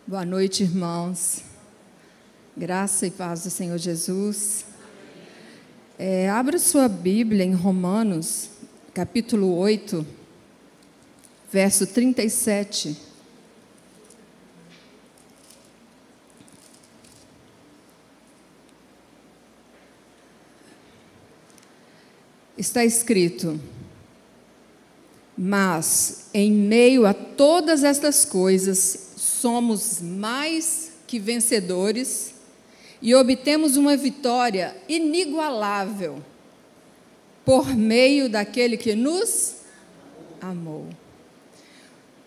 Boa noite, irmãos. Graça e paz do Senhor Jesus. Abra sua Bíblia em Romanos, capítulo 8, verso 37. Está escrito: mas, em meio a todas estas coisas, somos mais que vencedores e obtemos uma vitória inigualável por meio daquele que nos amou.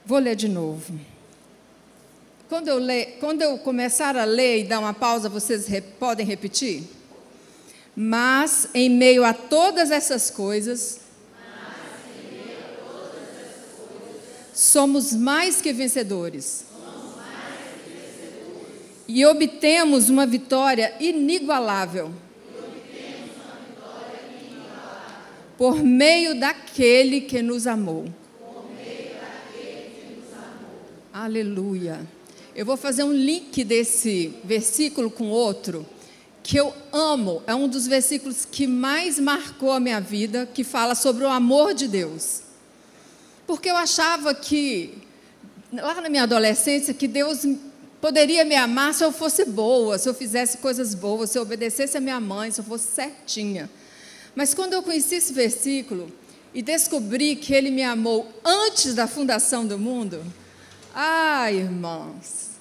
Vou ler de novo. Quando eu começar a ler e dar uma pausa, vocês podem repetir? Mas, em meio a todas essas coisas, somos mais que vencedores. E obtemos uma vitória inigualável. Por meio daquele que nos amou. Aleluia. Eu vou fazer um link desse versículo com outro, que eu amo. É um dos versículos que mais marcou a minha vida, que fala sobre o amor de Deus. Porque eu achava que, lá na minha adolescência, que Deus poderia me amar se eu fosse boa, se eu fizesse coisas boas, se eu obedecesse a minha mãe, se eu fosse certinha. Mas quando eu conheci esse versículo e descobri que Ele me amou antes da fundação do mundo, irmãos,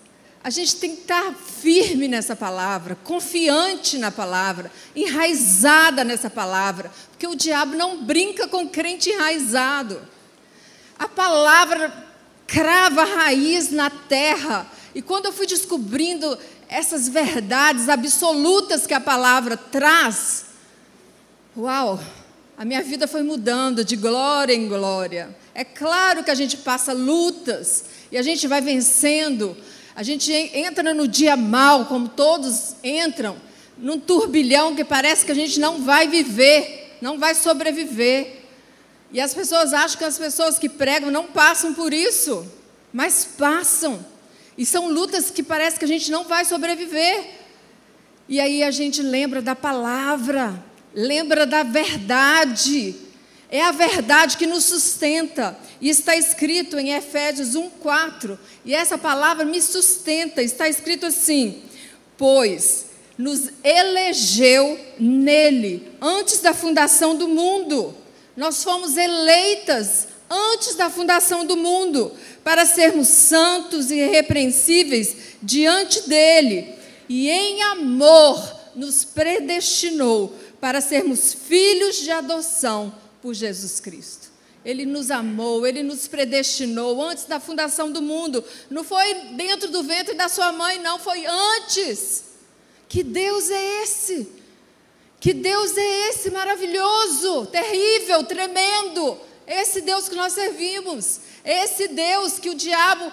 a gente tem que estar firme nessa palavra, confiante na palavra, enraizada nessa palavra, porque o diabo não brinca com crente enraizado. A palavra crava a raiz na terra. E quando eu fui descobrindo essas verdades absolutas que a palavra traz, a minha vida foi mudando de glória em glória. É claro que a gente passa lutas e a gente vai vencendo. A gente entra no dia mal, como todos entram, num turbilhão que parece que a gente não vai viver, não vai sobreviver. E as pessoas acham que as pessoas que pregam não passam por isso, mas passam. E são lutas que parece que a gente não vai sobreviver. E aí a gente lembra da palavra, lembra da verdade. É a verdade que nos sustenta. E está escrito em Efésios 1:4. E essa palavra me sustenta. Está escrito assim: pois nos elegeu nele, antes da fundação do mundo. Nós fomos eleitas antes da fundação do mundo, para sermos santos e irrepreensíveis diante dele. E em amor nos predestinou para sermos filhos de adoção por Jesus Cristo. Ele nos amou, Ele nos predestinou antes da fundação do mundo. Não foi dentro do ventre da sua mãe, não, foi antes. Que Deus é esse? Que Deus é esse maravilhoso, terrível, tremendo? Esse Deus que nós servimos, esse Deus que o diabo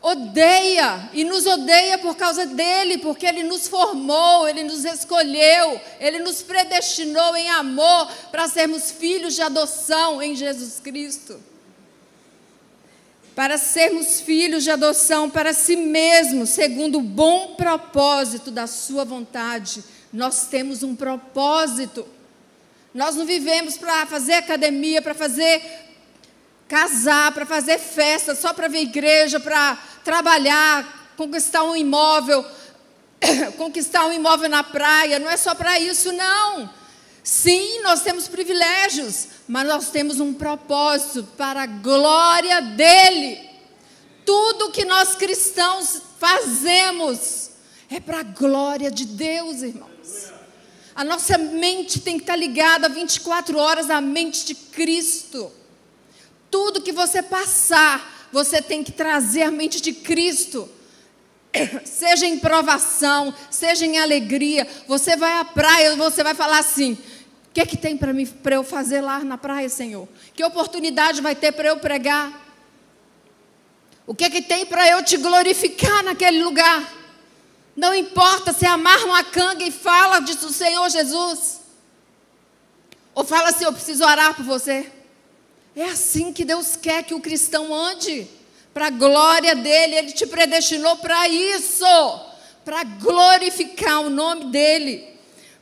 odeia e nos odeia por causa dele, porque Ele nos formou, Ele nos escolheu, Ele nos predestinou em amor para sermos filhos de adoção em Jesus Cristo. Para sermos filhos de adoção para si mesmo, segundo o bom propósito da sua vontade. Nós temos um propósito. Nós não vivemos para fazer academia, para fazer casar, para fazer festa, só para ver igreja, para trabalhar, conquistar um imóvel na praia. Não é só para isso, não. Sim, nós temos privilégios, mas nós temos um propósito para a glória dele. Tudo que nós cristãos fazemos é para a glória de Deus, irmãos. A nossa mente tem que estar ligada 24 horas à mente de Cristo. Tudo que você passar, você tem que trazer a mente de Cristo. Seja em provação, seja em alegria. Você vai à praia, você vai falar assim: o que é que tem para eu fazer lá na praia, Senhor? Que oportunidade vai ter para eu pregar? O que é que tem para eu te glorificar naquele lugar? Não importa se amarra uma canga e fala do Senhor Jesus. Ou fala assim: eu preciso orar por você. É assim que Deus quer que o cristão ande. para a glória dEle. Ele te predestinou para isso, para glorificar o nome dEle,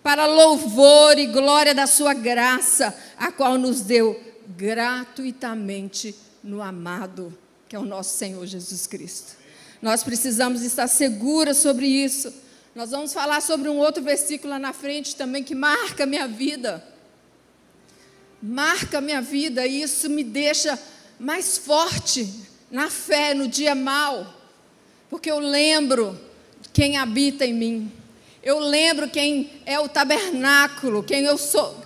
para louvor e glória da sua graça, a qual nos deu gratuitamente no amado, que é o nosso Senhor Jesus Cristo. Nós precisamos estar seguras sobre isso. Nós vamos falar sobre um outro versículo lá na frente também, que marca a minha vida. Marca a minha vida, e isso me deixa mais forte na fé, no dia mau, porque eu lembro quem habita em mim. Eu lembro quem é o tabernáculo, quem eu sou,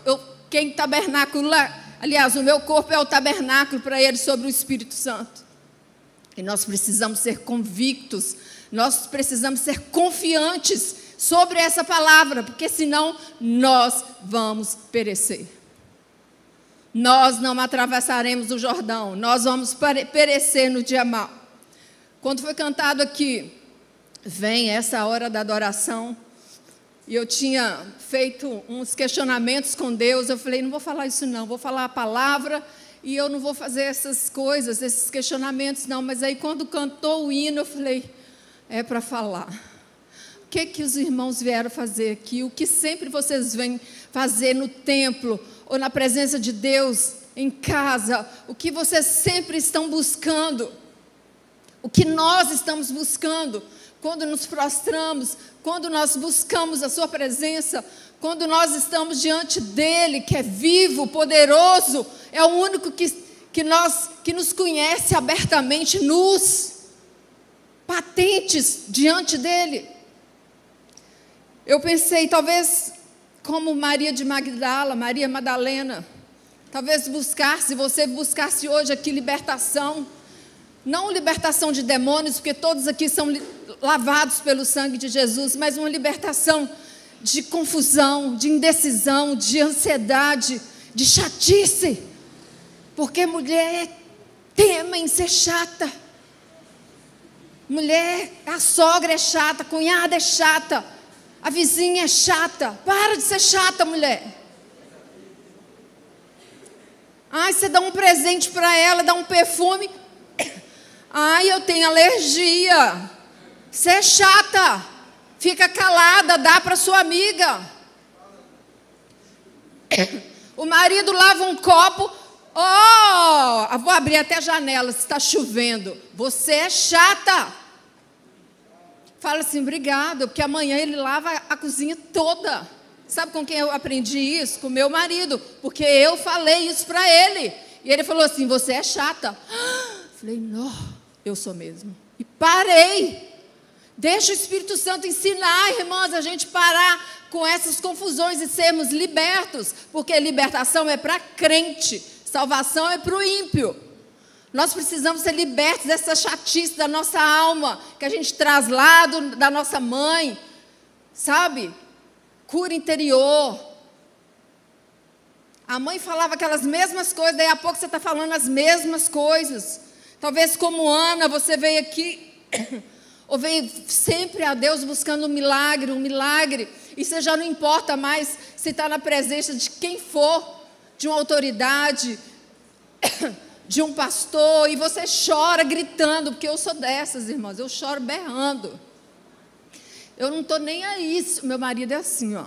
quem tabernacula. Aliás, o meu corpo é o tabernáculo para Ele sobre o Espírito Santo. E nós precisamos ser convictos, nós precisamos ser confiantes sobre essa palavra, porque senão nós vamos perecer. Nós não atravessaremos o Jordão, nós vamos perecer no dia mau. Quando foi cantado aqui, vem essa hora da adoração, e eu tinha feito uns questionamentos com Deus, eu falei, não vou falar isso não, vou falar a palavra, e eu não vou fazer essas coisas, esses questionamentos não. Mas aí quando cantou o hino, eu falei, é para falar. O que os irmãos vieram fazer aqui? O que sempre vocês vêm fazer no templo, ou na presença de Deus, em casa? O que vocês sempre estão buscando? O que nós estamos buscando? Quando nos prostramos, quando nós buscamos a sua presença, quando nós estamos diante dEle, que é vivo, poderoso, é o único que nos conhece abertamente, nus, patentes diante dEle. Eu pensei, talvez, como Maria de Magdala, Maria Madalena, talvez se você buscasse hoje aqui libertação, não libertação de demônios, porque todos aqui são lavados pelo sangue de Jesus, mas uma libertação de confusão, de indecisão, de ansiedade, de chatice, porque mulher tema em ser chata, mulher, a sogra é chata, a cunhada é chata, a vizinha é chata. Para de ser chata, mulher. Ai, você dá um presente para ela, dá um perfume, ai, eu tenho alergia. Você é chata, fica calada, dá para sua amiga. O marido lava um copo, vou abrir até a janela se está chovendo. Você é chata. Fala assim, obrigado, porque amanhã ele lava a cozinha toda. Sabe com quem eu aprendi isso? Com meu marido, porque eu falei isso para ele. E ele falou assim, você é chata. Falei, não, eu sou mesmo. E parei. Deixa o Espírito Santo ensinar, irmãs, a gente parar com essas confusões e sermos libertos, porque libertação é para crente, salvação é para o ímpio. Nós precisamos ser libertos dessa chatice da nossa alma, que a gente traz lá da nossa mãe, sabe? Cura interior. A mãe falava aquelas mesmas coisas, daí a pouco você está falando as mesmas coisas. Talvez como Ana, você veio aqui... ou veio sempre a Deus buscando um milagre, e você já não importa mais se está na presença de quem for, de uma autoridade, de um pastor, e você chora gritando, porque eu sou dessas, irmãs, eu choro berrando. Eu não estou nem aí, meu marido é assim, ó,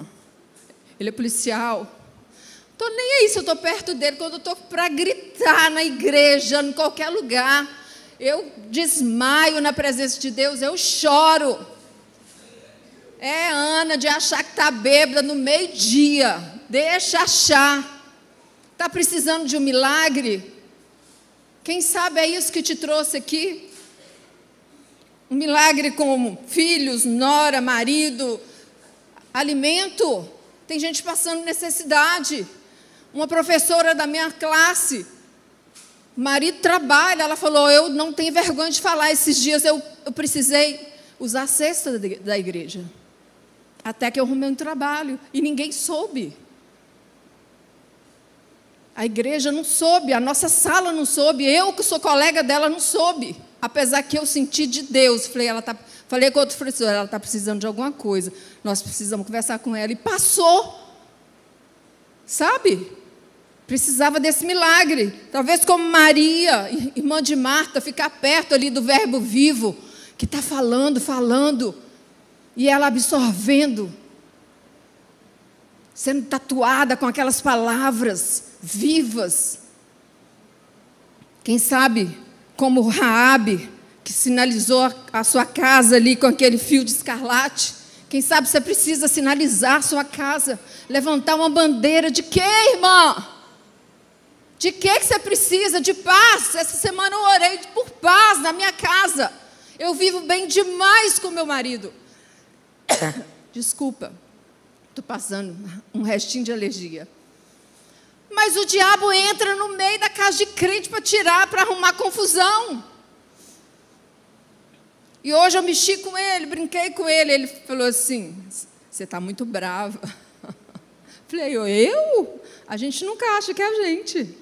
ele é policial, não estou nem aí se eu estou perto dele, quando eu estou para gritar na igreja, em qualquer lugar, eu desmaio na presença de Deus, eu choro. É Ana de achar que está bêbada no meio-dia. Deixa achar. Está precisando de um milagre? Quem sabe é isso que te trouxe aqui? Um milagre como filhos, nora, marido, alimento. Tem gente passando necessidade. Uma professora da minha classe, o marido trabalha, ela falou, eu não tenho vergonha de falar, esses dias eu precisei usar a cesta da igreja, até que eu arrumei um trabalho, e ninguém soube. A igreja não soube, a nossa sala não soube, eu que sou colega dela não soube, apesar que eu senti de Deus. Falei com outro professor, ela está precisando de alguma coisa, nós precisamos conversar com ela, e passou, sabe? precisava desse milagre. Talvez como Maria, irmã de Marta, ficar perto ali do verbo vivo, que está falando, e ela absorvendo, sendo tatuada com aquelas palavras vivas. Quem sabe, como Raabe, que sinalizou a sua casa ali com aquele fio de escarlate. Quem sabe você precisa sinalizar a sua casa, levantar uma bandeira de quê, irmã? De que você precisa? De paz. Essa semana eu orei por paz na minha casa. Eu vivo bem demais com meu marido. Desculpa, estou passando um restinho de alergia. Mas o diabo entra no meio da casa de crente para tirar, para arrumar confusão. E hoje eu mexi com ele, brinquei com ele. Ele falou assim: você está muito brava. Falei, eu? A gente nunca acha que é a gente.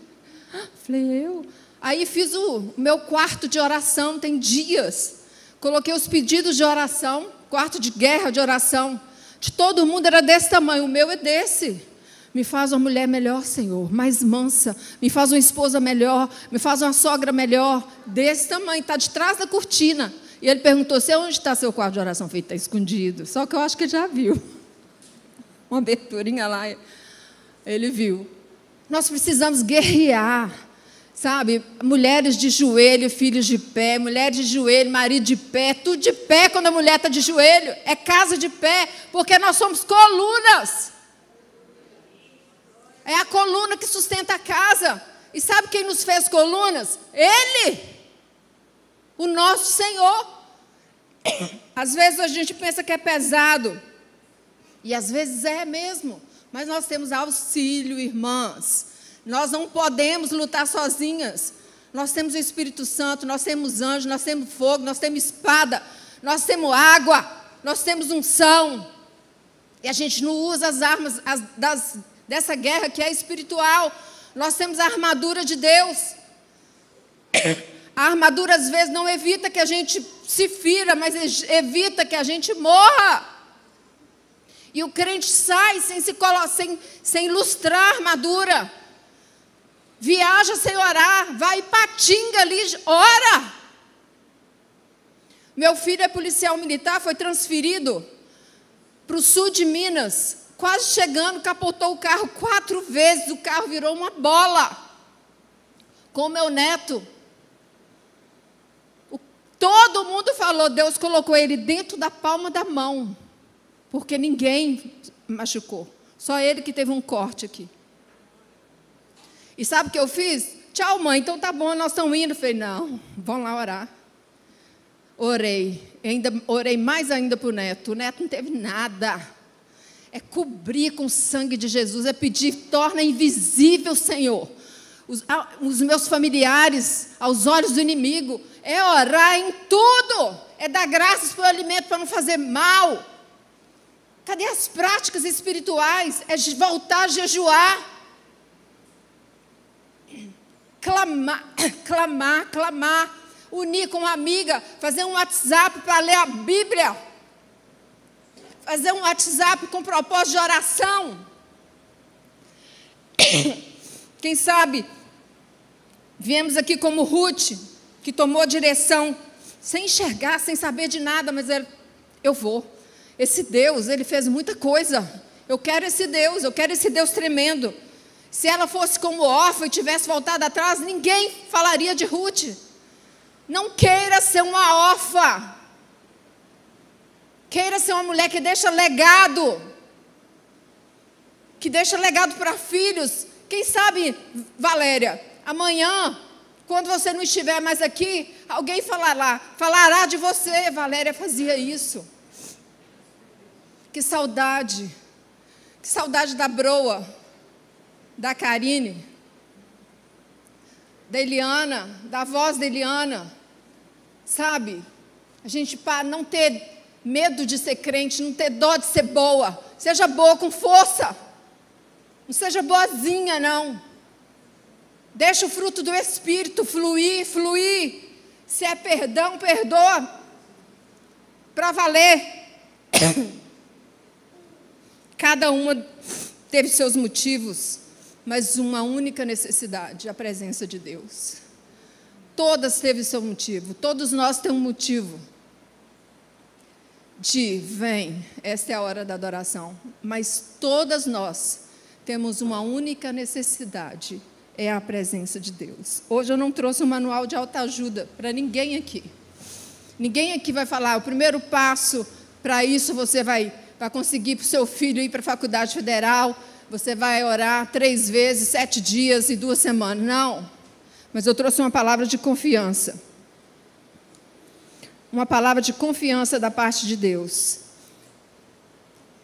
Falei, eu? Aí fiz o meu quarto de oração, tem dias. Coloquei os pedidos de oração, quarto de guerra de oração. De todo mundo era desse tamanho, o meu é desse. Me faz uma mulher melhor, Senhor, mais mansa. Me faz uma esposa melhor, me faz uma sogra melhor. Desse tamanho, está de trás da cortina. E ele perguntou, onde está seu quarto de oração? Eu falei, está escondido. Só que eu acho que ele já viu. Uma aberturinha lá, ele viu. Nós precisamos guerrear, sabe? Mulheres de joelho, filhos de pé, mulheres de joelho, marido de pé, tudo de pé quando a mulher está de joelho, é casa de pé, porque nós somos colunas. É a coluna que sustenta a casa. E sabe quem nos fez colunas? Ele, o nosso Senhor. Às vezes a gente pensa que é pesado, e às vezes é mesmo. Mas nós temos auxílio, irmãs. Nós não podemos lutar sozinhas. Nós temos o Espírito Santo, nós temos anjo, nós temos fogo, nós temos espada, nós temos água, nós temos unção. E a gente não usa as armas dessa guerra que é espiritual. Nós temos a armadura de Deus. A armadura às vezes não evita que a gente se fira, mas evita que a gente morra. E o crente sai sem ilustrar a armadura. Viaja sem orar. Vai e patinga ali, ora. Meu filho é policial militar, foi transferido para o sul de Minas. Quase chegando, capotou o carro 4 vezes. O carro virou uma bola. Com o meu neto. Todo mundo falou, Deus colocou ele dentro da palma da mão. Porque ninguém machucou. Só ele que teve um corte aqui. E sabe o que eu fiz? Tchau, mãe, então tá bom, nós estamos indo. Falei, não, vamos lá orar. Orei. Orei mais ainda para o neto. O neto não teve nada. É cobrir com o sangue de Jesus. É pedir, torna invisível, Senhor, os meus familiares aos olhos do inimigo. É orar em tudo. É dar graças pelo alimento para não fazer mal. Cadê as práticas espirituais? É voltar a jejuar. Clamar. Unir com uma amiga. Fazer um WhatsApp para ler a Bíblia. Fazer um WhatsApp com propósito de oração. Quem sabe, viemos aqui como Ruth, que tomou direção, sem enxergar, sem saber de nada, mas eu vou. Esse Deus, Ele fez muita coisa. Eu quero esse Deus tremendo. Se ela fosse como órfã e tivesse voltado atrás, ninguém falaria de Ruth. Não queira ser uma órfã. Queira ser uma mulher que deixa legado. Que deixa legado para filhos. Quem sabe, Valéria, amanhã, quando você não estiver mais aqui, alguém falará de você. Valéria fazia isso. Que saudade da Broa, da Karine, da Eliana, da voz da Eliana, sabe? A gente para não ter medo de ser crente, não ter dó de ser boa, seja boa com força, não seja boazinha não, deixa o fruto do Espírito fluir, se é perdão, perdoa, para valer. Cada uma teve seus motivos, mas uma única necessidade, a presença de Deus. Todas teve seu motivo, todos nós temos um motivo de, vem, esta é a hora da adoração, mas todas nós temos uma única necessidade, é a presença de Deus. Hoje eu não trouxe um manual de autoajuda para ninguém aqui. Ninguém aqui vai falar, o primeiro passo para isso você vai conseguir para o seu filho ir para a faculdade federal, você vai orar 3 vezes, 7 dias e 2 semanas. Não, mas eu trouxe uma palavra de confiança. Uma palavra de confiança da parte de Deus.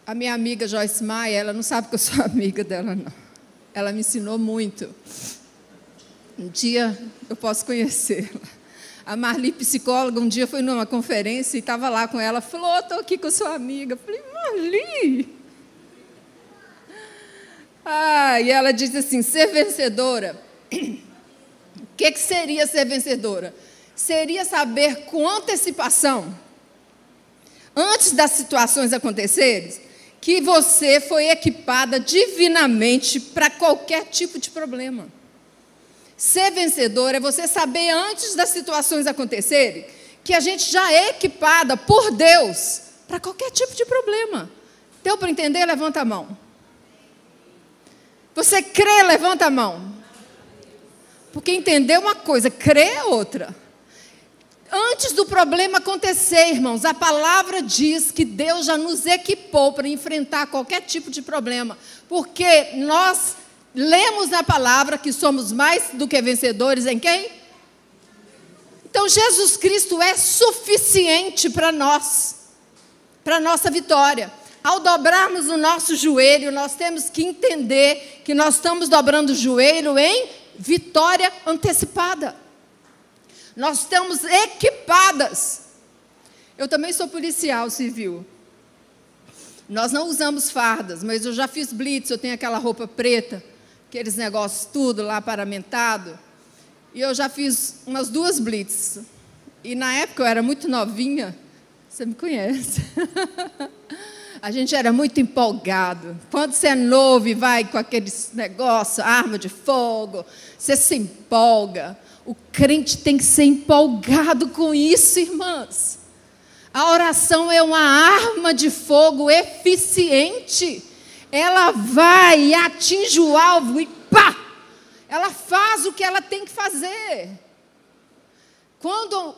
A minha amiga Joyce Maia, ela não sabe que eu sou amiga dela, não. Ela me ensinou muito. Um dia eu posso conhecê-la. A Marli, psicóloga, um dia foi numa conferência e estava lá com ela. Falou, estou aqui com a sua amiga. Eu falei, Marli. E ela disse assim, ser vencedora. O que seria ser vencedora? Seria saber com antecipação, antes das situações acontecerem, que você foi equipada divinamente para qualquer tipo de problema. Ser vencedor é você saber antes das situações acontecerem, que a gente já é equipada por Deus para qualquer tipo de problema. Deu para entender? Levanta a mão. Você crê? Levanta a mão. Porque entender uma coisa, crer é outra. Antes do problema acontecer, irmãos, a palavra diz que Deus já nos equipou para enfrentar qualquer tipo de problema. Porque nós lemos na palavra que somos mais do que vencedores em quem? Então, Jesus Cristo é suficiente para nós, para a nossa vitória. Ao dobrarmos o nosso joelho, nós temos que entender que nós estamos dobrando o joelho em vitória antecipada. Nós estamos equipadas. Eu também sou policial civil. Nós não usamos fardas, mas eu já fiz blitz, eu tenho aquela roupa preta, aqueles negócios tudo lá paramentado. E eu já fiz umas 2 blitz. E na época eu era muito novinha, você me conhece. A gente era muito empolgado. Quando você é novo e vai com aqueles negócios, arma de fogo, você se empolga. O crente tem que ser empolgado com isso, irmãs. A oração é uma arma de fogo eficiente. Ela vai e atinge o alvo e pá! Ela faz o que ela tem que fazer. Quando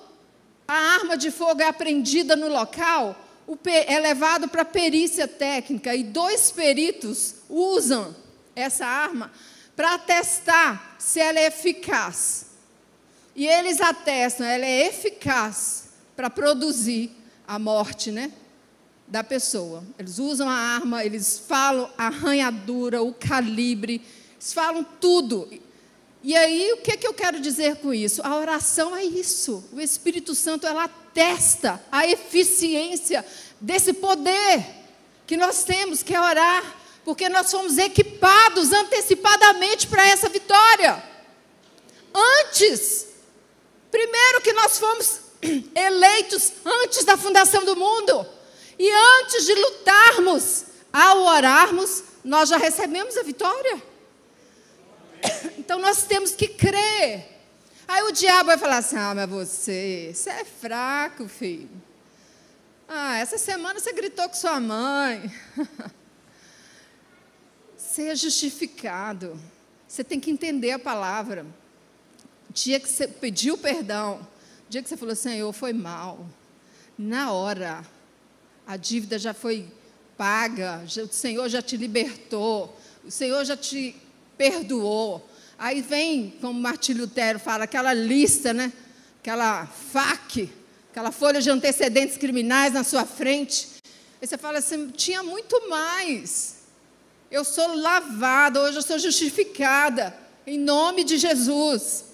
a arma de fogo é apreendida no local, é levado para perícia técnica e 2 peritos usam essa arma para atestar se ela é eficaz. E eles atestam, ela é eficaz para produzir a morte, né, da pessoa. Eles usam a arma, eles falam a arranhadura, o calibre, eles falam tudo. E aí, o que eu quero dizer com isso? A oração é isso. O Espírito Santo, ela atesta a eficiência desse poder que nós temos, que é orar, porque nós fomos equipados antecipadamente para essa vitória. Primeiro que nós fomos eleitos antes da fundação do mundo. E antes de lutarmos, ao orarmos, nós já recebemos a vitória. Então nós temos que crer. Aí o diabo vai falar assim, mas você é fraco, filho. Essa semana você gritou com sua mãe. Ser justificado. Você tem que entender a palavra. O dia que você pediu perdão, o dia que você falou, Senhor, foi mal. Na hora, a dívida já foi paga, o Senhor já te libertou, o Senhor já te perdoou. Aí vem, como Martim Lutero fala, aquela lista, né? Aquela FAQ, aquela folha de antecedentes criminais na sua frente. Aí você fala assim, tinha muito mais. Eu sou lavada, hoje eu sou justificada, em nome de Jesus.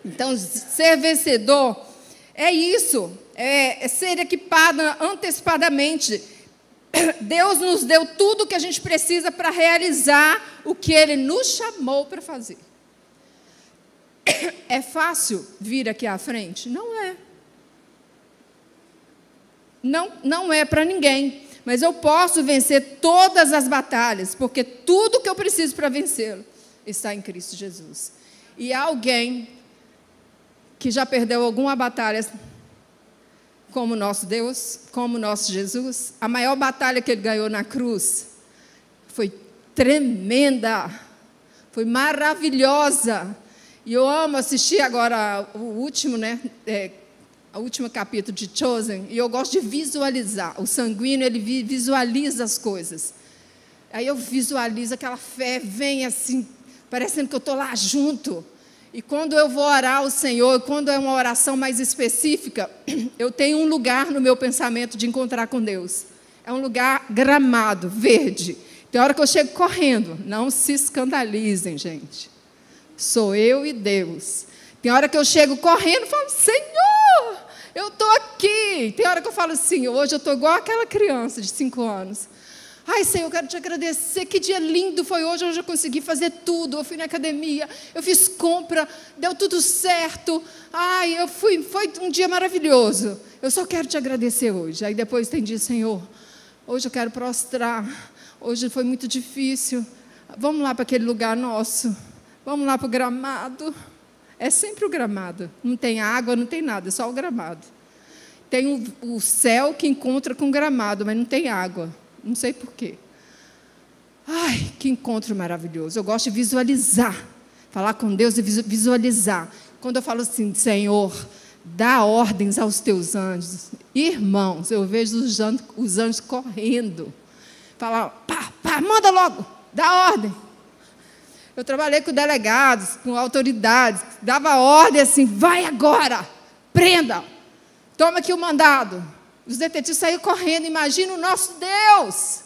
Então, ser vencedor é isso, é ser equipada antecipadamente. Deus nos deu tudo o que a gente precisa para realizar o que Ele nos chamou para fazer. É fácil vir aqui à frente? Não é. Não é para ninguém. Mas eu posso vencer todas as batalhas, porque tudo que eu preciso para vencê-lo está em Cristo Jesus. E alguém que já perdeu alguma batalha como o nosso Deus, como o nosso Jesus, a maior batalha que ele ganhou na cruz foi tremenda, foi maravilhosa. E eu amo assistir agora o último, o último capítulo de Chosen, e eu gosto de visualizar. O sanguíneo, ele visualiza as coisas. Aí eu visualizo aquela fé, vem assim, parecendo que eu estou lá junto. E quando eu vou orar ao Senhor, quando é uma oração mais específica, eu tenho um lugar no meu pensamento de encontrar com Deus. É um lugar gramado, verde. Tem hora que eu chego correndo. Não se escandalizem, gente. Sou eu e Deus. Tem hora que eu chego correndo e falo, Senhor, eu estou aqui. Tem hora que eu falo assim, hoje eu estou igual aquela criança de 5 anos. Ai, Senhor, eu quero te agradecer, que dia lindo foi hoje eu consegui fazer tudo, eu fui na academia, eu fiz compra, deu tudo certo, ai, foi um dia maravilhoso, eu só quero te agradecer hoje. Aí depois tem dia, Senhor, hoje eu quero prostrar, hoje foi muito difícil, vamos lá para aquele lugar nosso, vamos lá para o gramado. É sempre o gramado, não tem água, não tem nada, é só o gramado. Tem o céu que encontra com o gramado, mas não tem água. Não sei porquê. Ai, que encontro maravilhoso. Eu gosto de visualizar. Falar com Deus e visualizar. Quando eu falo assim, Senhor, dá ordens aos teus anjos. Irmãos, eu vejo os anjos correndo. Falar, pá, manda logo, dá ordem. Eu trabalhei com delegados, com autoridades. Dava ordem assim, vai agora, prenda. Toma aqui o mandado. Os detetives saíram correndo. Imagina o nosso Deus,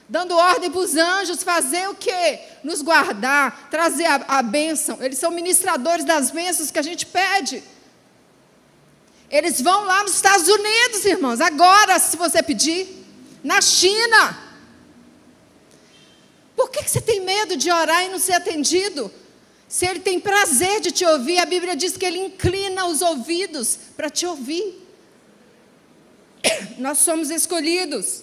dando ordem para os anjos fazer o quê? Nos guardar, trazer a bênção. Eles são ministradores das bênçãos que a gente pede. Eles vão lá nos Estados Unidos, irmãos, agora, se você pedir. Na China. Por que você tem medo de orar e não ser atendido? Se Ele tem prazer de te ouvir, a Bíblia diz que Ele inclina os ouvidos para te ouvir. Nós somos escolhidos.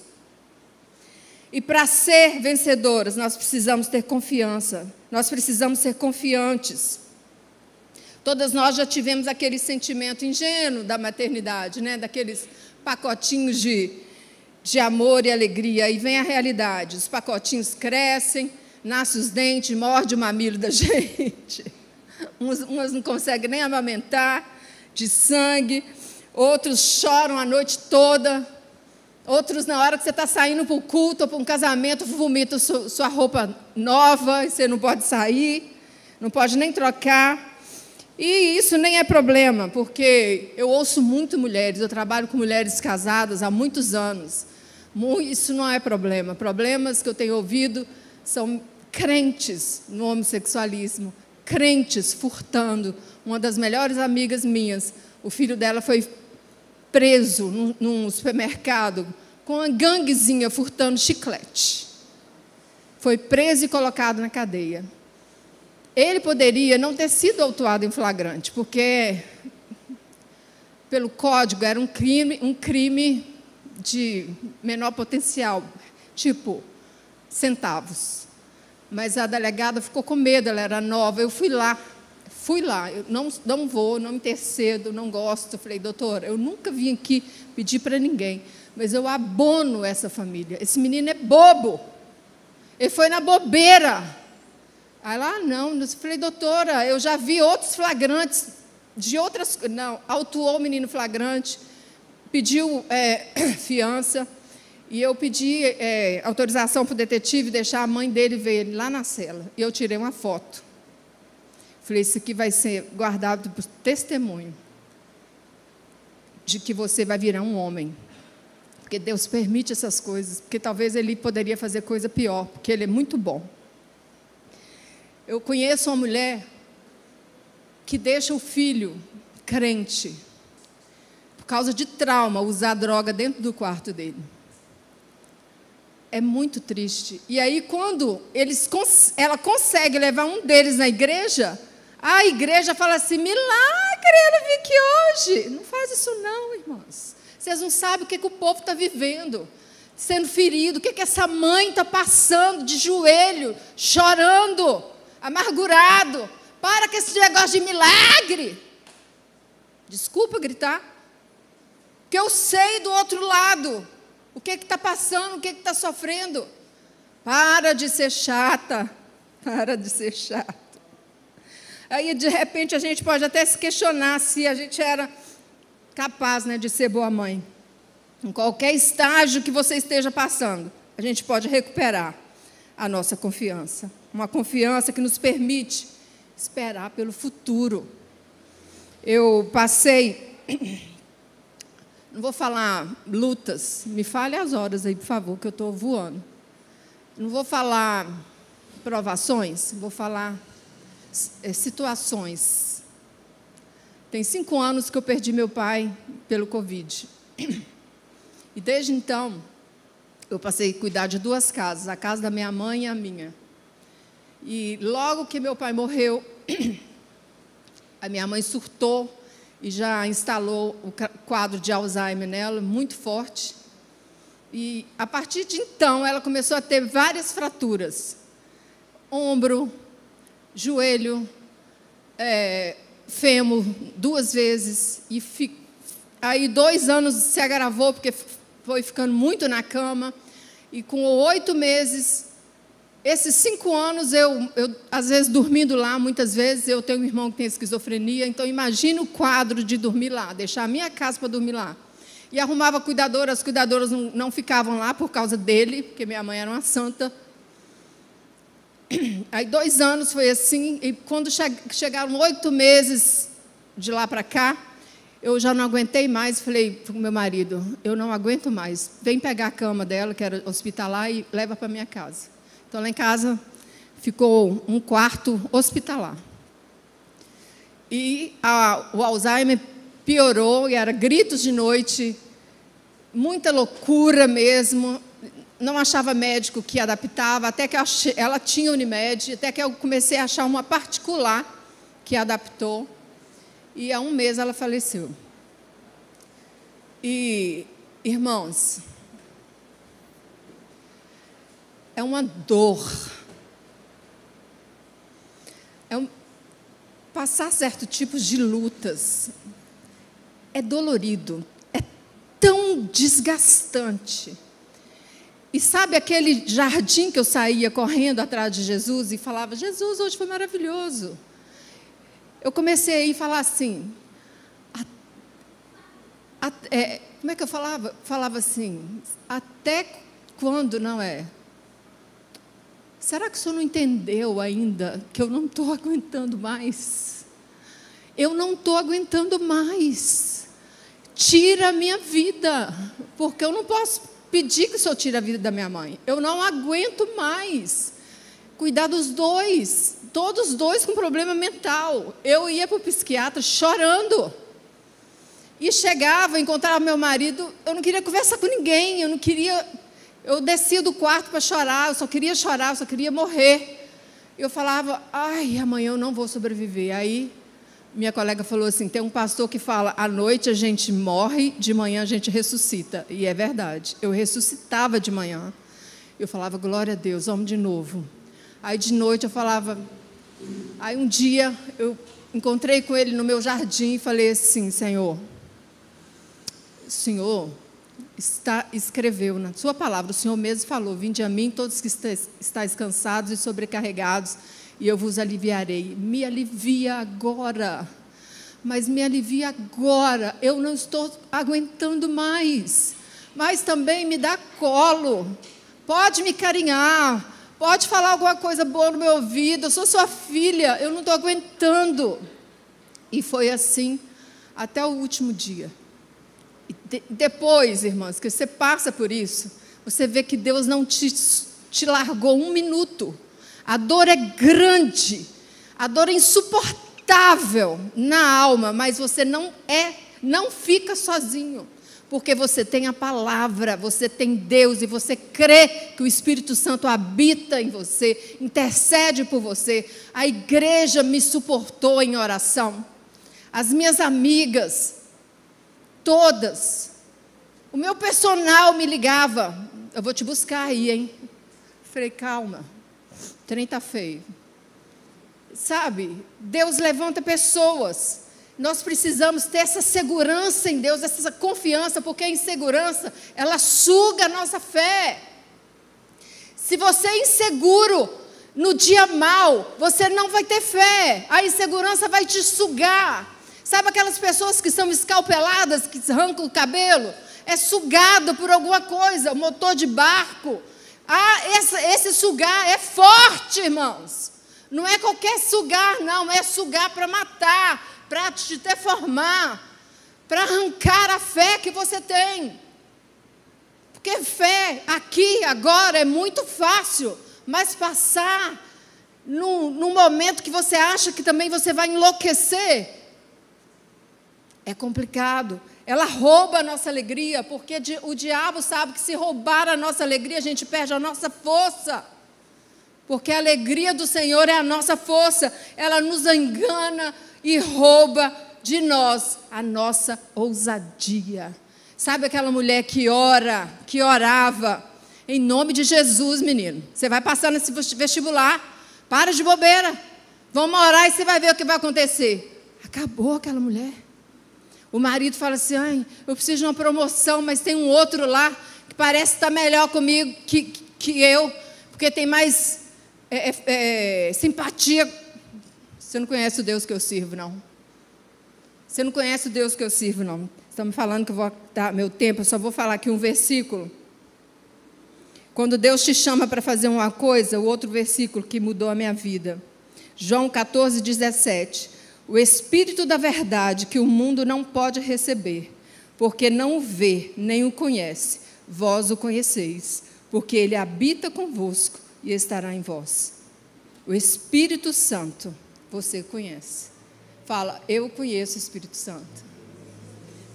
E para ser vencedoras, nós precisamos ter confiança. Nós precisamos ser confiantes. Todas nós já tivemos aquele sentimento ingênuo da maternidade, daqueles pacotinhos de amor e alegria. E vem a realidade. Os pacotinhos crescem, nascem os dentes, morde o mamilo da gente. Umas não conseguem nem amamentar, de sangue. Outros choram a noite toda. Outros, na hora que você está saindo para o culto ou para um casamento, vomitam sua roupa nova e você não pode sair, não pode nem trocar. E isso nem é problema, porque eu ouço muito mulheres, eu trabalho com mulheres casadas há muitos anos. Isso não é problema. Problemas que eu tenho ouvido são crentes no homossexualismo, crentes furtando. Uma das melhores amigas minhas, o filho dela foi preso num supermercado com uma ganguezinha furtando chiclete. Foi preso e colocado na cadeia. Ele poderia não ter sido autuado em flagrante, porque pelo código era um crime de menor potencial, tipo centavos. Mas a delegada ficou com medo, ela era nova. Eu fui lá, eu não vou, não me intercedo, não gosto. Eu falei, doutora, eu nunca vim aqui pedir para ninguém, mas eu abono essa família. Esse menino é bobo, ele foi na bobeira. Aí lá, não. Eu falei, doutora, eu já vi outros flagrantes, não, autuou o menino flagrante, pediu fiança, e eu pedi autorização para o detetive deixar a mãe dele ver ele lá na cela. E eu tirei uma foto. Falei, isso aqui vai ser guardado por testemunho de que você vai virar um homem. Porque Deus permite essas coisas, porque talvez Ele poderia fazer coisa pior, porque Ele é muito bom. Eu conheço uma mulher que deixa o filho crente, por causa de trauma, usar droga dentro do quarto dele. É muito triste. E aí, quando ela consegue levar um deles na igreja, a igreja fala assim, milagre, ela veio aqui hoje. Não faz isso não, irmãos. Vocês não sabem o que o povo está vivendo, sendo ferido, o que essa mãe está passando de joelho, chorando. amargurado. Para com esse negócio de milagre. Desculpa gritar. Porque eu sei do outro lado. O que está passando, o que está sofrendo. Para de ser chata. Para de ser chato. Aí, de repente, a gente pode até se questionar se a gente era capaz, né, de ser boa mãe. Em qualquer estágio que você esteja passando, a gente pode recuperar a nossa confiança. Uma confiança que nos permite esperar pelo futuro. Eu passei, não vou falar lutas, me fale as horas aí, por favor, que eu estou voando. Não vou falar provações, vou falar situações. Tem 5 anos que eu perdi meu pai pelo Covid. E desde então, eu passei a cuidar de 2 casas, a casa da minha mãe e a minha. E logo que meu pai morreu, a minha mãe surtou e já instalou o quadro de Alzheimer nela, muito forte. E, a partir de então, ela começou a ter várias fraturas. Ombro, joelho, fêmur, 2 vezes. E aí 2 anos se agravou, porque foi ficando muito na cama. E com 8 meses, esses 5 anos, eu às vezes dormindo lá, muitas vezes, eu tenho um irmão que tem esquizofrenia, então imagina o quadro de dormir lá, deixar a minha casa para dormir lá. E arrumava cuidadoras, as cuidadoras não ficavam lá por causa dele, porque minha mãe era uma santa. Aí 2 anos foi assim, e quando chegaram 8 meses de lá para cá, eu já não aguentei mais, falei para o meu marido, eu não aguento mais, vem pegar a cama dela, que era hospitalar, e leva para a minha casa. Então, lá em casa, ficou um quarto hospitalar. E o Alzheimer piorou, e era gritos de noite, muita loucura mesmo, não achava médico que adaptava, até que ela tinha Unimed, até que eu comecei a achar uma particular que adaptou, e há 1 mês ela faleceu. E, irmãos, é uma dor, passar certos tipos de lutas é dolorido, é tão desgastante. E sabe aquele jardim que eu saía correndo atrás de Jesus e falava, Jesus, hoje foi maravilhoso. Eu comecei a falar assim, como é que eu falava? Falava assim, até quando não é? Será que o senhor não entendeu ainda que eu não estou aguentando mais? Eu não estou aguentando mais. Tira a minha vida, porque eu não posso pedir que o senhor tire a vida da minha mãe. Eu não aguento mais. Cuidar dos 2, todos os 2 com problema mental. Eu ia para o psiquiatra chorando. E chegava, encontrava meu marido, eu não queria conversar com ninguém, eu descia do quarto para chorar, eu só queria morrer. Eu falava, ai, amanhã eu não vou sobreviver. Aí, minha colega falou assim, tem um pastor que fala, à noite a gente morre, de manhã a gente ressuscita. E é verdade, eu ressuscitava de manhã. Eu falava, glória a Deus, vamos de novo. Aí, de noite, eu falava... Aí, um dia, eu encontrei com ele no meu jardim e falei assim, Senhor, o Senhor escreveu na sua palavra, o Senhor mesmo falou, vinde a mim todos que estáis cansados e sobrecarregados, e eu vos aliviarei. Me alivia agora, mas me alivia agora, eu não estou aguentando mais, mas também me dá colo, pode me carinhar, pode falar alguma coisa boa no meu ouvido, eu sou sua filha, eu não estou aguentando. E foi assim até o último dia. Depois, irmãs, que você passa por isso, você vê que Deus não te largou 1 minuto. A dor é grande, a dor é insuportável na alma, mas você não fica sozinho, porque você tem a palavra, você tem Deus e você crê que o Espírito Santo habita em você, intercede por você. A igreja me suportou em oração, as minhas amigas, todas. O meu personal me ligava, eu vou te buscar aí, hein? Falei, calma, o trem está feio. sabe, Deus levanta pessoas. Nós precisamos ter essa segurança em Deus, essa confiança, porque a insegurança, ela suga a nossa fé. Se você é inseguro no dia mau, você não vai ter fé. A insegurança vai te sugar. Sabe aquelas pessoas que são escalpeladas, que arrancam o cabelo? É sugado por alguma coisa, motor de barco. Esse sugar é forte, irmãos. Não é qualquer sugar, não. É sugar para matar, para te deformar, para arrancar a fé que você tem. Porque fé, aqui, agora, é muito fácil. Mas passar num momento que você acha que também você vai enlouquecer, é complicado. Ela rouba a nossa alegria, porque o diabo sabe que se roubar a nossa alegria, a gente perde a nossa força. Porque a alegria do Senhor é a nossa força. Ela nos engana e rouba de nós a nossa ousadia. Sabe aquela mulher que orava, em nome de Jesus, menino. Você vai passar nesse vestibular, para de bobeira. Vamos orar e você vai ver o que vai acontecer. Acabou aquela mulher. O marido fala assim, ai, eu preciso de uma promoção, mas tem um outro lá que parece estar melhor comigo que eu, porque tem mais simpatia. Você não conhece o Deus que eu sirvo, não. Você não conhece o Deus que eu sirvo, não. Estão me falando que eu vou dar meu tempo, eu só vou falar aqui um versículo. Quando Deus te chama para fazer uma coisa, o outro versículo que mudou a minha vida. João 14, 17. O Espírito da verdade que o mundo não pode receber, porque não o vê, nem o conhece. Vós o conheceis, porque ele habita convosco e estará em vós. O Espírito Santo, você conhece. Fala, eu conheço o Espírito Santo.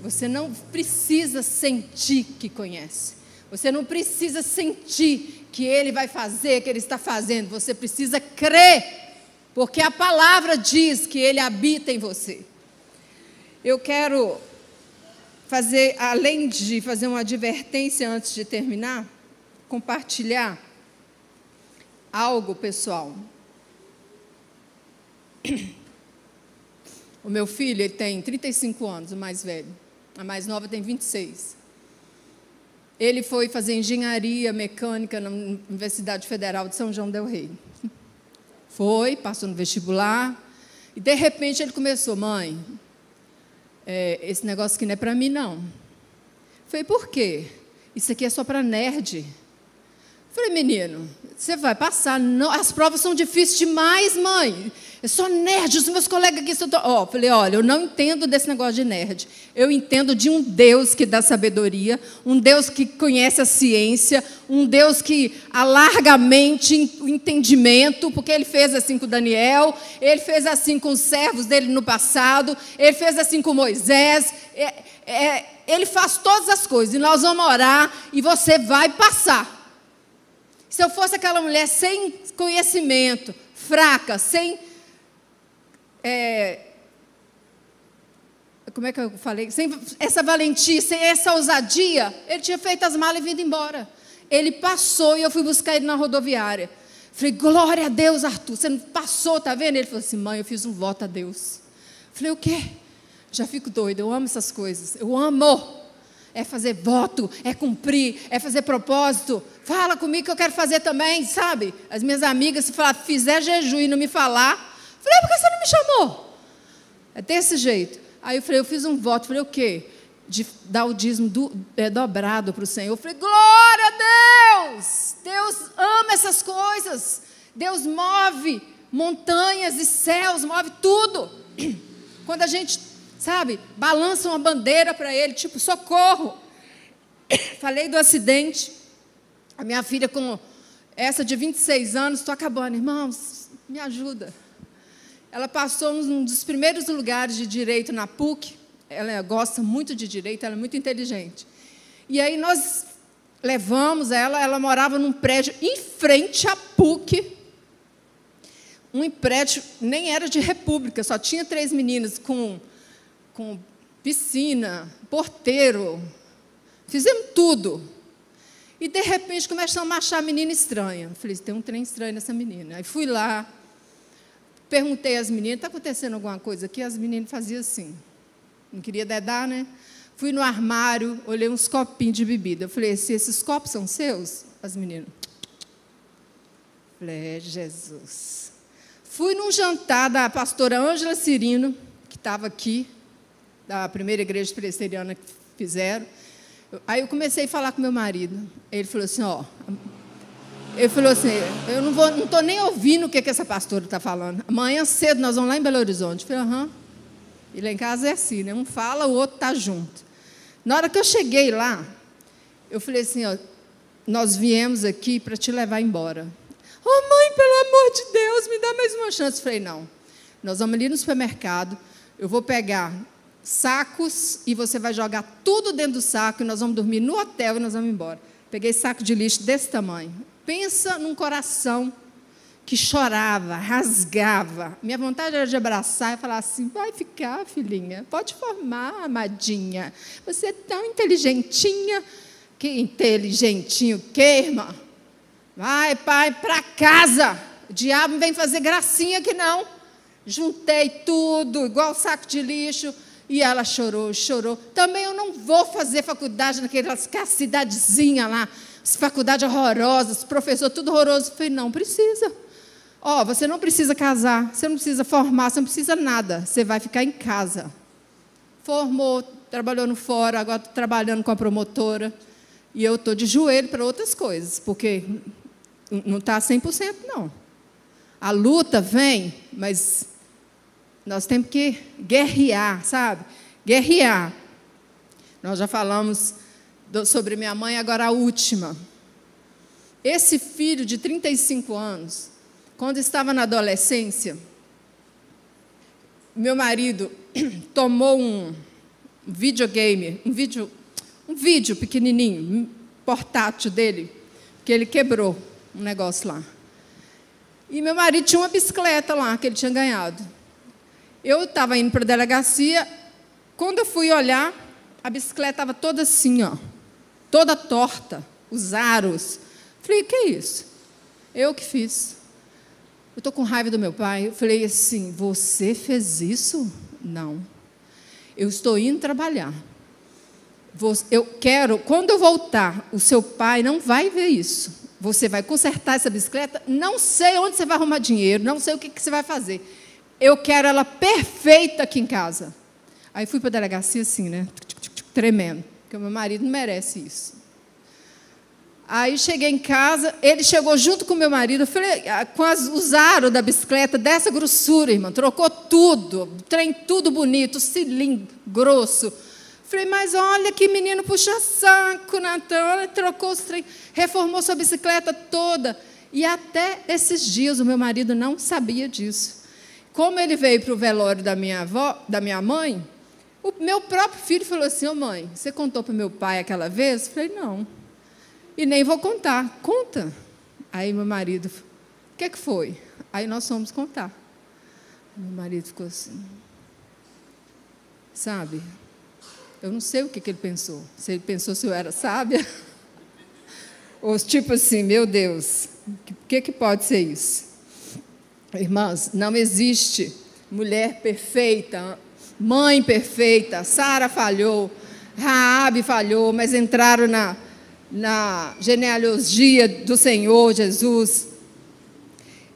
Você não precisa sentir que conhece. Você não precisa sentir que ele vai fazer, que ele está fazendo. Você precisa crer. Porque a palavra diz que ele habita em você. Eu quero fazer, além de fazer uma advertência antes de terminar, compartilhar algo, pessoal. O meu filho, ele tem 35 anos, o mais velho. A mais nova tem 26. Ele foi fazer engenharia mecânica na Universidade Federal de São João del Rei. Foi, passou no vestibular, e de repente ele começou, mãe, esse negócio aqui não é para mim, não. Falei, por quê? Isso aqui é só para nerd. Falei, menino, você vai passar, não, as provas são difíceis demais, mãe. É só nerd, os meus colegas aqui estão... Falei, olha, eu não entendo desse negócio de nerd. Eu entendo de um Deus que dá sabedoria, um Deus que conhece a ciência, um Deus que alarga a mente, o entendimento, porque ele fez assim com Daniel, ele fez assim com os servos dele no passado, ele fez assim com Moisés, ele faz todas as coisas, e nós vamos orar, e você vai passar. Se eu fosse aquela mulher sem conhecimento, fraca, sem... como é que eu falei? Sem essa valentia, sem essa ousadia, ele tinha feito as malas e vindo embora. Ele passou e eu fui buscar ele na rodoviária. Falei, glória a Deus, Arthur, você não passou, tá vendo? Ele falou assim, mãe, eu fiz um voto a Deus. Falei, o quê? Já fico doida, eu amo essas coisas, eu amo. É fazer voto, é cumprir, é fazer propósito. Fala comigo que eu quero fazer também, sabe? As minhas amigas, se falar, fizer jejum e não me falar, falei, por que você não me chamou? É desse jeito. Aí eu falei, eu fiz um voto, falei, o quê? De dar o dízimo dobrado para o Senhor. Eu falei, glória a Deus! Deus ama essas coisas. Deus move montanhas e céus, move tudo. Quando a gente, sabe, balança uma bandeira para Ele, tipo, socorro. Falei do acidente. A minha filha com essa de 26 anos, estou acabando, irmãos, me ajuda. Ela passou um dos primeiros lugares de direito na PUC. Ela gosta muito de direito, ela é muito inteligente. E aí nós levamos ela morava num prédio em frente à PUC. Um prédio, nem era de república, só tinha 3 meninas com piscina, porteiro. Fizemos tudo. E, de repente, começamos a achar a menina estranha. Eu falei, tem um trem estranho nessa menina. Aí fui lá. Perguntei às meninas, está acontecendo alguma coisa aqui? As meninas faziam assim. Não queria dedar, né? Fui no armário, olhei uns copinhos de bebida. Eu falei, esses copos são seus? As meninas. Falei, Jesus. Fui num jantar da pastora Ângela Cirino, que estava aqui, da primeira igreja presbiteriana que fizeram. Aí eu comecei a falar com meu marido. Ele falou assim, ele falou assim, eu não estou nem ouvindo o que essa pastora está falando. Amanhã cedo nós vamos lá em Belo Horizonte. Eu falei, aham. E lá em casa é assim, né? Um fala, o outro está junto. Na hora que eu cheguei lá, eu falei assim, nós viemos aqui para te levar embora. Mãe, pelo amor de Deus, me dá mais uma chance. Eu falei, não, nós vamos ali no supermercado, eu vou pegar sacos e você vai jogar tudo dentro do saco e nós vamos dormir no hotel e nós vamos embora. Peguei saco de lixo desse tamanho. Pensa num coração que chorava, rasgava. Minha vontade era de abraçar e falar assim, vai ficar, filhinha, pode formar, amadinha. Você é tão inteligentinha. Que inteligentinho o quê, irmã? Vai, pai, para casa. O diabo não vem fazer gracinha aqui, não. Juntei tudo, igual saco de lixo. E ela chorou, chorou. Também eu não vou fazer faculdade naquelas cidadezinhas lá, faculdade horrorosa, os professores, tudo horroroso. Eu falei, não precisa. Você não precisa casar, você não precisa formar, você não precisa nada. Você vai ficar em casa. Formou, trabalhou no fora, agora estou trabalhando com a promotora. E eu estou de joelho para outras coisas, porque não está 100%, não. A luta vem, mas nós temos que guerrear, sabe? Guerrear. Nós já falamos sobre minha mãe, agora a última. Esse filho de 35 anos, quando estava na adolescência, meu marido tomou um videogame, um vídeo pequenininho, portátil dele, que ele quebrou um negócio lá. E meu marido tinha uma bicicleta lá, que ele tinha ganhado. Eu estava indo para a delegacia, quando eu fui olhar, a bicicleta estava toda assim, toda torta, os aros. Falei, que é isso? Eu que fiz. Eu estou com raiva do meu pai. Eu falei assim, você fez isso? Não. Eu estou indo trabalhar. Eu quero, quando eu voltar, o seu pai não vai ver isso. Você vai consertar essa bicicleta, não sei onde você vai arrumar dinheiro, não sei o que você vai fazer. Eu quero ela perfeita aqui em casa. Aí fui para a delegacia assim, né? Tremendo, porque o meu marido não merece isso. Aí cheguei em casa, ele chegou junto com o meu marido, eu falei, com os aros da bicicleta, dessa grossura, irmã, trocou tudo, trem tudo bonito, cilindro grosso. Falei, mas olha que menino puxa-saco, Natan, trocou os trem, reformou sua bicicleta toda. E até esses dias o meu marido não sabia disso. Como ele veio para o velório da minha mãe, o meu próprio filho falou assim, mãe, você contou para o meu pai aquela vez? Eu falei, não. E nem vou contar. Conta. Aí meu marido, o que foi? Aí nós fomos contar. Meu marido ficou assim, sabe? Eu não sei o que ele pensou. Se ele pensou se eu era sábia. Ou tipo assim, meu Deus, o que pode ser isso? Irmãs, não existe mulher perfeita, mãe perfeita. Sara falhou, Raabe falhou, mas entraram na genealogia do Senhor Jesus.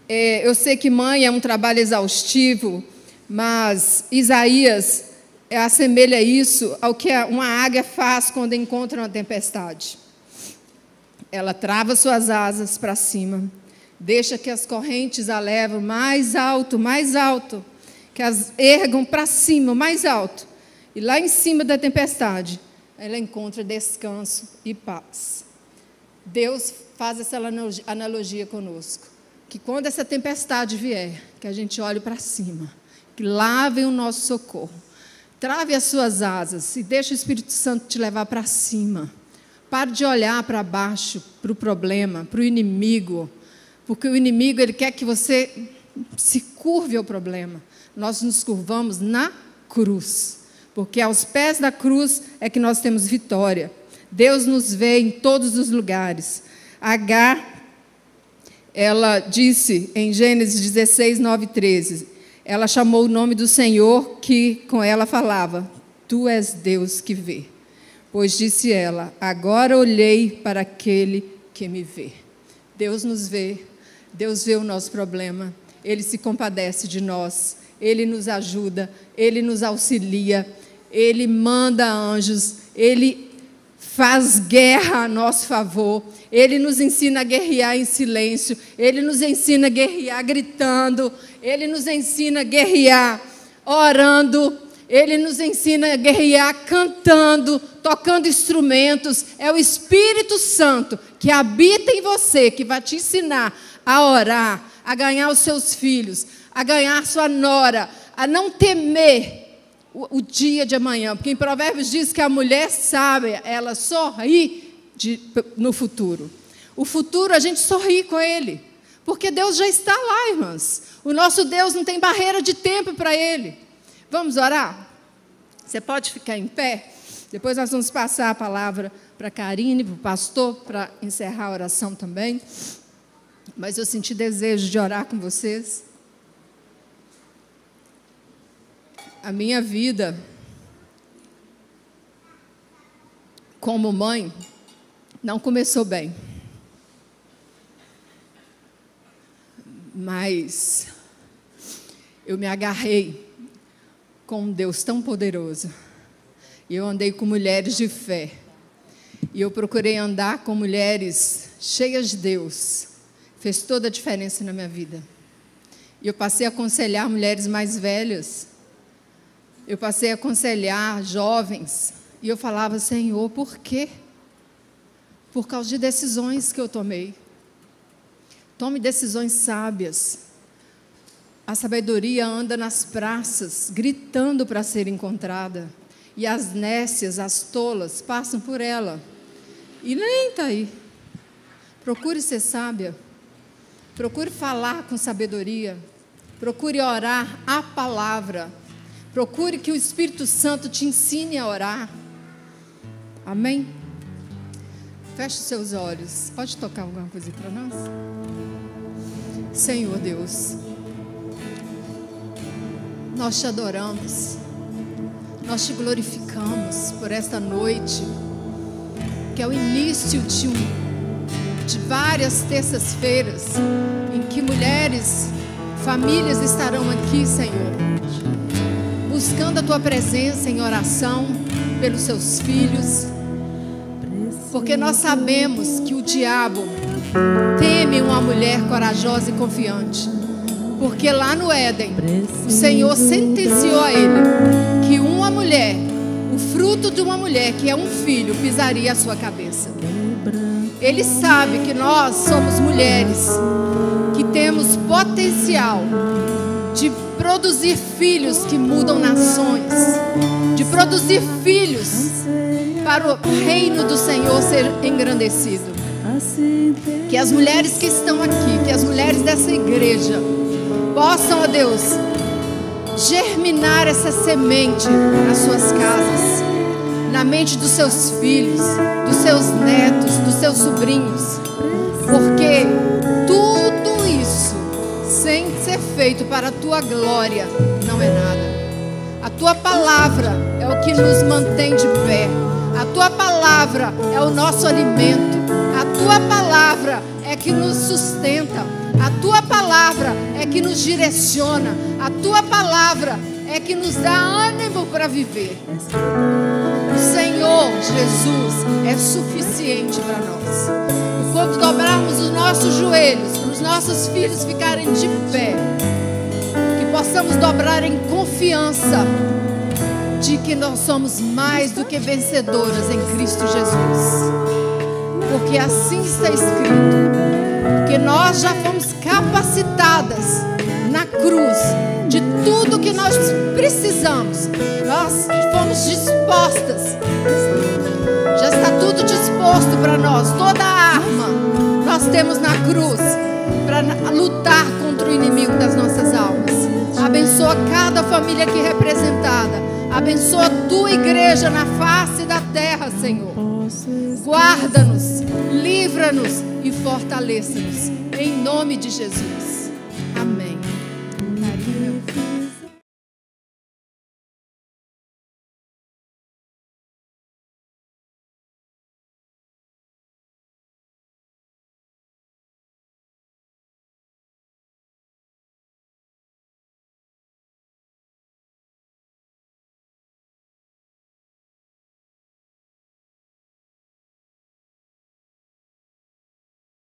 Eu sei que mãe é um trabalho exaustivo, mas Isaías assemelha isso ao que uma águia faz quando encontra uma tempestade. Ela trava suas asas para cima, deixa que as correntes a levam mais alto, que as ergam para cima, mais alto. E lá em cima da tempestade, ela encontra descanso e paz. Deus faz essa analogia conosco, que quando essa tempestade vier, que a gente olhe para cima, que lá vem o nosso socorro. Trave as suas asas e deixe o Espírito Santo te levar para cima. Pare de olhar para baixo, para o problema, para o inimigo, porque o inimigo ele quer que você se curve ao problema. Nós nos curvamos na cruz, porque aos pés da cruz é que nós temos vitória. Deus nos vê em todos os lugares. Agar, ela disse em Gênesis 16, 9 e 13, ela chamou o nome do Senhor que com ela falava: Tu és Deus que vê. Pois disse ela: agora olhei para aquele que me vê. Deus nos vê, Deus vê o nosso problema, Ele se compadece de nós, Ele nos ajuda, Ele nos auxilia, Ele manda anjos, Ele faz guerra a nosso favor, Ele nos ensina a guerrear em silêncio, Ele nos ensina a guerrear gritando, Ele nos ensina a guerrear orando, Ele nos ensina a guerrear cantando, tocando instrumentos. É o Espírito Santo que habita em você, que vai te ensinar a orar, a ganhar os seus filhos, a ganhar sua nora, a não temer o dia de amanhã, porque em Provérbios diz que a mulher sábia, ela sorri no futuro. O futuro a gente sorri com ele, porque Deus já está lá, irmãs. O nosso Deus não tem barreira de tempo para ele. Vamos orar? Você pode ficar em pé? Depois nós vamos passar a palavra para a Karine, para o pastor, para encerrar a oração também. Mas eu senti desejo de orar com vocês. A minha vida como mãe não começou bem. Mas eu me agarrei com um Deus tão poderoso. E eu andei com mulheres de fé. E eu procurei andar com mulheres cheias de Deus. Fez toda a diferença na minha vida. E eu passei a aconselhar mulheres mais velhas. Eu passei a aconselhar jovens. E eu falava: Senhor, por quê? Por causa de decisões que eu tomei. Tome decisões sábias. A sabedoria anda nas praças, gritando para ser encontrada. E as nécias, as tolas, passam por ela. E nem está aí. Procure ser sábia. Procure falar com sabedoria. Procure orar a palavra. Procure que o Espírito Santo te ensine a orar. Amém? Feche os seus olhos. Pode tocar alguma coisa para nós? Senhor Deus, nós te adoramos. Nós te glorificamos por esta noite, que é o início de várias terças-feiras, em que mulheres, famílias estarão aqui, Senhor, buscando a Tua presença em oração pelos seus filhos, porque nós sabemos que o diabo teme uma mulher corajosa e confiante, porque lá no Éden, o Senhor sentenciou a ele que uma mulher, o fruto de uma mulher, que é um filho, pisaria a sua cabeça. Ele sabe que nós somos mulheres que temos potencial de produzir filhos que mudam nações, de produzir filhos para o reino do Senhor ser engrandecido. Que as mulheres que estão aqui, que as mulheres dessa igreja possam, ó Deus, germinar essa semente nas suas casas, na mente dos seus filhos, dos seus netos, dos seus sobrinhos, porque tudo isso, sem ser feito para a Tua glória, não é nada. A Tua palavra é o que nos mantém de pé. A Tua palavra é o nosso alimento. A Tua palavra é que nos sustenta. A Tua palavra é que nos direciona. A Tua palavra é que nos dá ânimo para viver. O Senhor Jesus é suficiente para nós. E quando dobrarmos os nossos joelhos, para os nossos filhos ficarem de pé, que possamos dobrar em confiança de que nós somos mais do que vencedoras em Cristo Jesus. Porque assim está escrito. Porque nós já fomos capacitadas na cruz de tudo que nós precisamos. Nós fomos dispostas. Já está tudo disposto para nós. Toda a arma nós temos na cruz para lutar contra o inimigo das nossas almas. Abençoa cada família aqui representada. Abençoa a Tua igreja na face da terra, Senhor. Guarda-nos, livra-nos e fortaleça-nos, em nome de Jesus. Amém.